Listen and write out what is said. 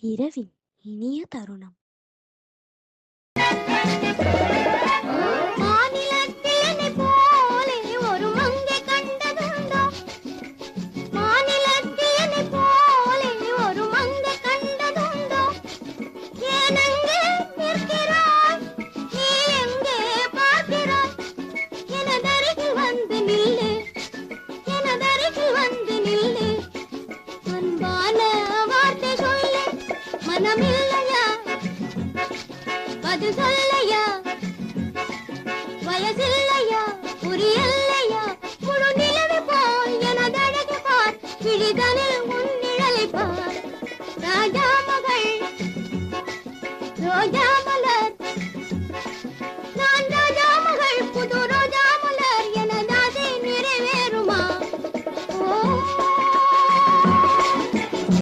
இரவின் இனிய தருணம். மனமில்லையா பதில் சொல்லையா வயசில்லையா புரியல்லையா முழு நிலவு போல் எனதழகு பார் விழிதனில் உன் நிழலை பார் ராஜா மகள் ரோஜா